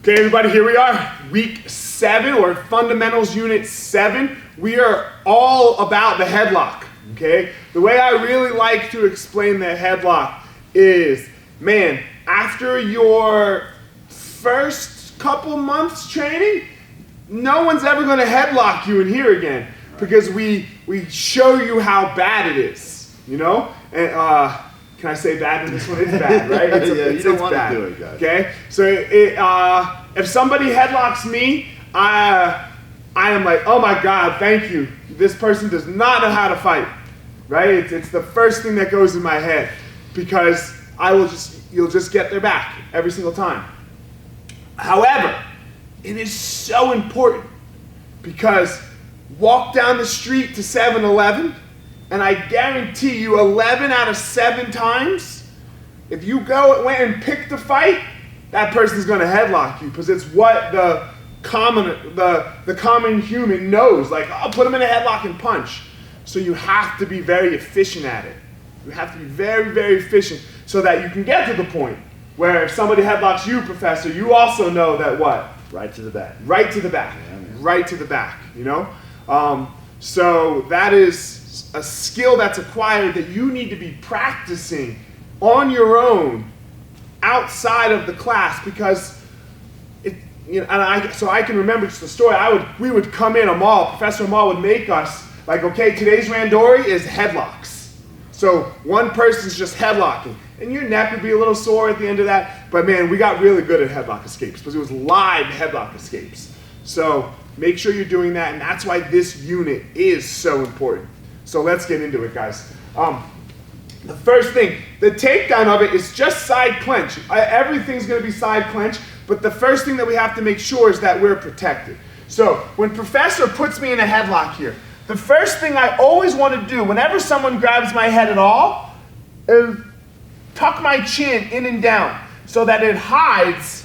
Okay, everybody, here we are, week 7 or fundamentals unit 7. We are all about the headlock, okay? The way I really like to explain the headlock is, man, after your first couple months training, no one's ever gonna headlock you in here again because we show you how bad it is, you know? And can I say bad in this one? It's bad, right? You don't want to do it, guys. Okay, so if somebody headlocks me, I am like, oh my God, thank you. This person does not know how to fight, right? It's the first thing that goes in my head because you'll just get their back every single time. However, it is so important because walk down the street to 7-Eleven and I guarantee you 11 out of 7 times, if you went and picked a fight, that person's gonna headlock you because it's what the common human knows. Like, I'll put them in a headlock and punch. So you have to be very efficient at it. You have to be very, very efficient so that you can get to the point where if somebody headlocks you, Professor, you also know that what? Right to the back. Right to the back. Yeah, right to the back, you know? So that is a skill that's acquired that you need to be practicing on your own outside of the class because so I can remember just the story. We would come in a mall, Professor Mall would make us like, okay, today's randori is headlocks. So one person's just headlocking and your neck would be a little sore at the end of that, but man, we got really good at headlock escapes because it was live headlock escapes. So make sure you're doing that, and that's why this unit is so important. So let's get into it, guys. The first thing, the takedown of it is just side clench. Everything's gonna be side clench, but the first thing that we have to make sure is that we're protected. So when Professor puts me in a headlock here, the first thing I always want to do whenever someone grabs my head at all is tuck my chin in and down so that it hides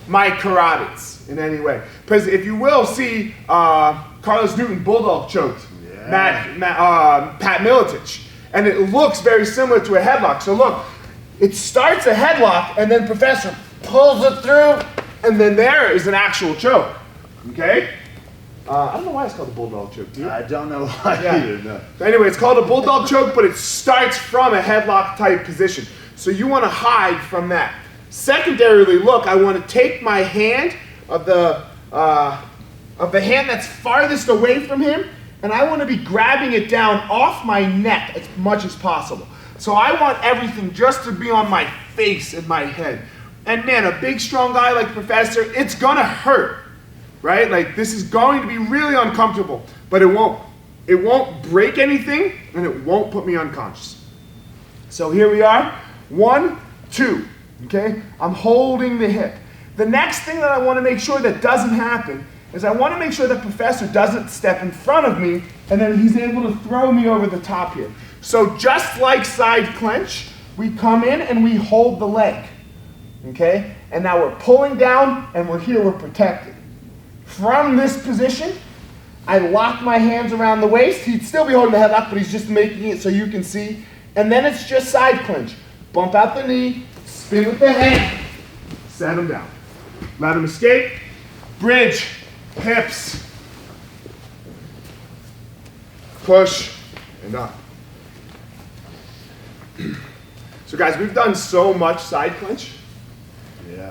my carotids in any way. Because if you will see, Carlos Newton bulldog choked Pat Miletich, and it looks very similar to a headlock. So look, it starts a headlock and then Professor pulls it through and then there is an actual choke, okay? I don't know why it's called a bulldog choke, do you? I don't know why either, no. So anyway, it's called a bulldog choke, but it starts from a headlock type position. So you want to hide from that. Secondarily, look, I want to take my hand of the hand that's farthest away from him, and I want to be grabbing it down off my neck as much as possible. So I want everything just to be on my face and my head. And man, a big strong guy like Professor, it's gonna hurt, right? Like this is going to be really uncomfortable, but it won't break anything and it won't put me unconscious. So here we are, 1, 2, okay? I'm holding the hip. The next thing that I want to make sure that doesn't happen is I want to make sure that Professor doesn't step in front of me and then he's able to throw me over the top here. So just like side clench, we come in and we hold the leg, okay? And now we're pulling down and we're protected. From this position, I lock my hands around the waist. He'd still be holding the headlock, but he's just making it so you can see. And then it's just side clench. Bump out the knee, spin with the hand, set him down. Let him escape, bridge, hips, push, and up. So guys, we've done so much side clench,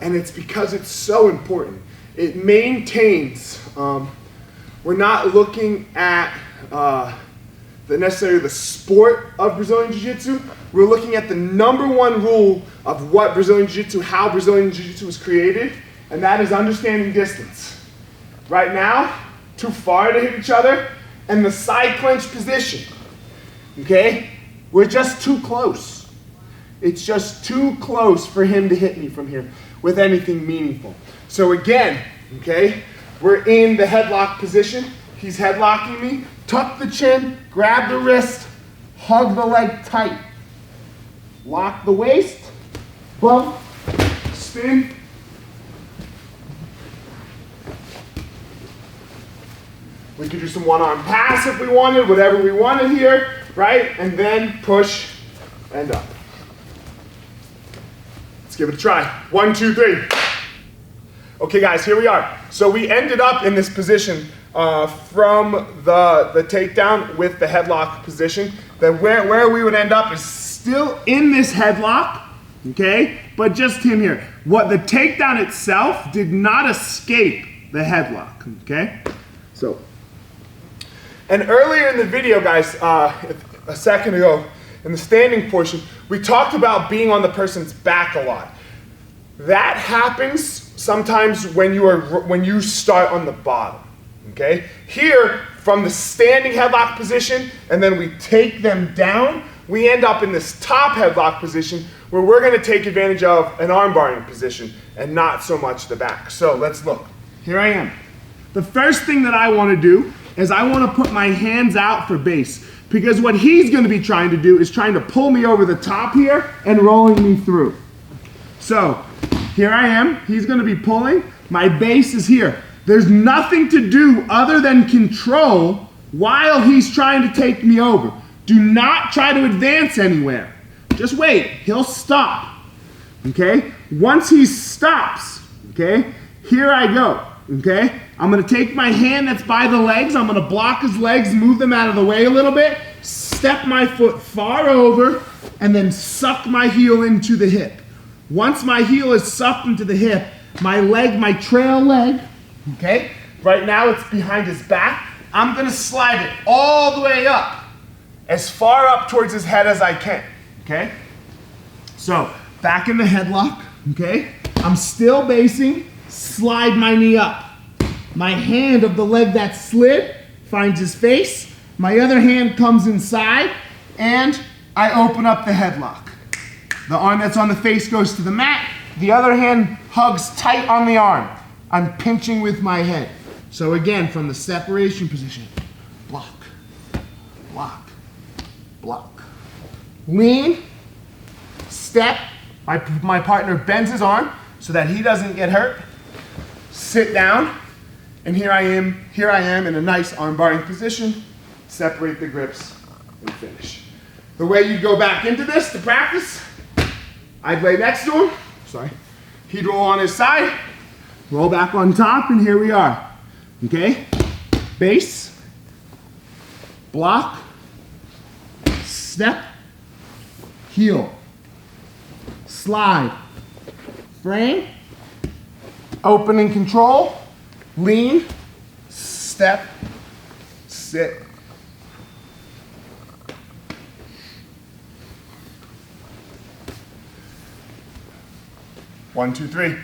and it's because it's so important. It maintains, we're not looking at necessarily the sport of Brazilian Jiu-Jitsu, we're looking at the #1 rule of what Brazilian Jiu-Jitsu, how Brazilian Jiu-Jitsu was created, and that is understanding distance. Right now, too far to hit each other, and the side clench position, okay? We're just too close. It's just too close for him to hit me from here with anything meaningful. So again, okay, we're in the headlock position. He's headlocking me. Tuck the chin, grab the wrist, hug the leg tight. Lock the waist, bump, spin. We could do some one-arm pass if we wanted, whatever we wanted here, right? And then push and up. Let's give it a try. 1, 2, 3. Okay guys, here we are. So we ended up in this position from the takedown with the headlock position. That where we would end up is still in this headlock, okay? But just him here. What the takedown itself did not escape the headlock, okay? So, and earlier in the video, guys, a second ago, in the standing portion, we talked about being on the person's back a lot. That happens sometimes when you start on the bottom, okay? Here, from the standing headlock position, and then we take them down, we end up in this top headlock position where we're gonna take advantage of an arm barring position and not so much the back. So let's look. Here I am. The first thing that I wanna do is I wanna put my hands out for base, because what he's gonna be trying to do is trying to pull me over the top here and rolling me through. So, here I am, he's gonna be pulling, my base is here. There's nothing to do other than control while he's trying to take me over. Do not try to advance anywhere. Just wait, he'll stop, okay? Once he stops, okay, here I go, okay? I'm gonna take my hand that's by the legs, I'm gonna block his legs, move them out of the way a little bit, step my foot far over, and then suck my heel into the hip. Once my heel is sucked into the hip, my leg, my trail leg, okay, right now it's behind his back, I'm gonna slide it all the way up, as far up towards his head as I can, okay? So, back in the headlock, okay? I'm still basing, slide my knee up. My hand of the leg that slid finds his face, my other hand comes inside, and I open up the headlock. The arm that's on the face goes to the mat, the other hand hugs tight on the arm. I'm pinching with my head. So again, from the separation position, block, block, block. Lean, step, my partner bends his arm so that he doesn't get hurt. Sit down, and here I am in a nice arm barring position. Separate the grips and finish. The way you go back into this to practice, I'd lay next to him, sorry. He'd roll on his side, roll back on top, and here we are. Okay? Base, block, step, heel, slide, frame, open and control, lean, step, sit. One, two, three.